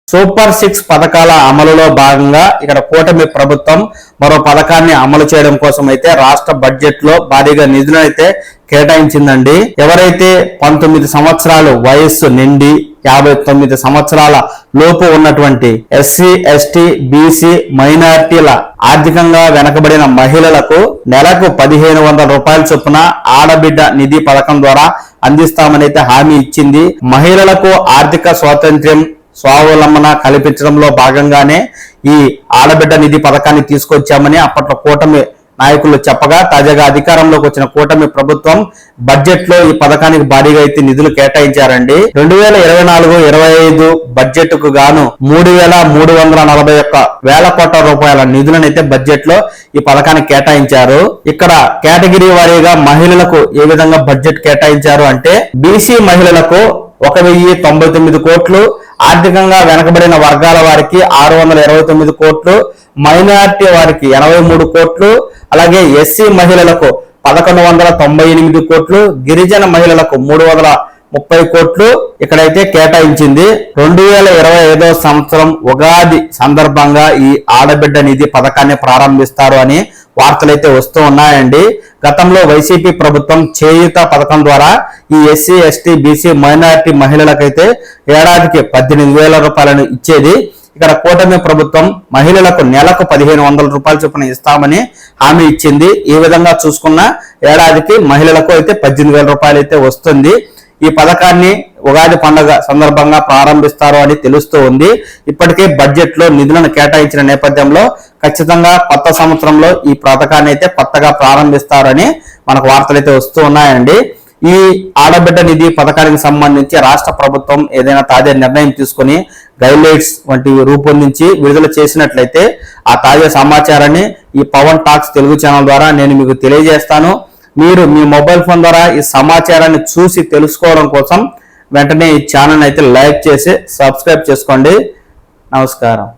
Super 6 పథకాల అమలులో భాగంగా ఇక్కడ కూటమి ప్రభుత్వం మరో పథకాన్ని అమలు చేయడం కోసం అయితే రాష్ట్ర బడ్జెట్ లో భారీగా నిధులను అయితే కేటాయించిందండి. ఎవరైతే 19 సంవత్సరాలు వయస్సు నిండి 59 సంవత్సరాల లోపు ఉన్నటువంటి ఎస్సీ, ఎస్టీ, బీసీ, మైనారిటీల ఆర్థికంగా వెనకబడిన మహిళలకు నెలకు 1500 రూపాయల చొప్పున ఆడబిడ్డ నిధి పథకం ద్వారా అందిస్తామని అయితే హామీ ఇచ్చింది. మహిళలకు ఆర్థిక స్వాతంత్ర్యం, స్వావలంబన కల్పించడంలో భాగంగానే ఈ ఆడబిడ్డ నిధి పథకాన్ని తీసుకొచ్చామని అప్పట్లో కూటమి నాయకులు చెప్పగా, తాజాగా అధికారంలోకి వచ్చిన కూటమి ప్రభుత్వం బడ్జెట్ లో ఈ పథకానికి భారీగా అయితే నిధులు కేటాయించారండి. 2024-25 బడ్జెట్ కు గాను 3,341 వేల కోట్ల రూపాయల నిధులను అయితే బడ్జెట్ లో ఈ పథకానికి కేటాయించారు. ఇక్కడ కేటగిరీ వారీగా మహిళలకు ఏ విధంగా బడ్జెట్ కేటాయించారు అంటే, బీసీ మహిళలకు 1,099 కోట్లు, ఆర్థికంగా వెనకబడిన వర్గాల వారికి 629 కోట్లు, మైనారిటీ వారికి 83 కోట్లు, అలాగే ఎస్సీ మహిళలకు 1198 కోట్లు, గిరిజన మహిళలకు 330 కోట్లు ఇక్కడైతే కేటాయించింది. 2025 సంవత్సరం ఉగాది సందర్భంగా ఈ ఆడబిడ్డ నిధి పథకాన్ని ప్రారంభిస్తారు అని వార్తలైతే వస్తూ ఉన్నాయండి. గతంలో వైసీపీ ప్రభుత్వం చేయూత పథకం ద్వారా ఈ ఎస్సీ, ఎస్టీ, బీసీ, మైనారిటీ మహిళలకైతే ఏడాదికి 18,000 రూపాయలను ఇచ్చేది. ఇక్కడ కూటమి ప్రభుత్వం మహిళలకు నెలకు 1,500 రూపాయల చొప్పున ఇస్తామని హామీ ఇచ్చింది. ఈ విధంగా చూసుకున్న ఏడాదికి మహిళలకు అయితే 18,000 రూపాయలు అయితే వస్తుంది. ఈ పథకాన్ని ఉగాది పండుగ సందర్భంగా ప్రారంభిస్తారు అని తెలుస్తూ ఉంది. ఇప్పటికే బడ్జెట్ లో నిధులను కేటాయించిన నేపథ్యంలో ఖచ్చితంగా కొత్త సంవత్సరంలో ఈ పథకాన్ని అయితే కొత్తగా ప్రారంభిస్తారని మనకు వార్తలు అయితే వస్తూ ఉన్నాయండి. ఈ ఆడబిడ్డ నిధి పథకానికి సంబంధించి రాష్ట్ర ప్రభుత్వం ఏదైనా తాజా నిర్ణయం తీసుకుని గైడ్లైన్స్ వంటివి రూపొందించి విడుదల చేసినట్లయితే ఆ తాజా సమాచారాన్ని ఈ పవన్ టాక్స్ తెలుగు ఛానల్ ద్వారా నేను మీకు తెలియజేస్తాను. మీరు మీ మొబైల్ ఫోన్ ద్వారా ఈ సమాచారాన్ని చూసి తెలుసుకోవడం కోసం వెంటనే ఈ ఛానల్ అయితే లైక్ చేసి సబ్స్క్రైబ్ చేసుకోండి. నమస్కారం.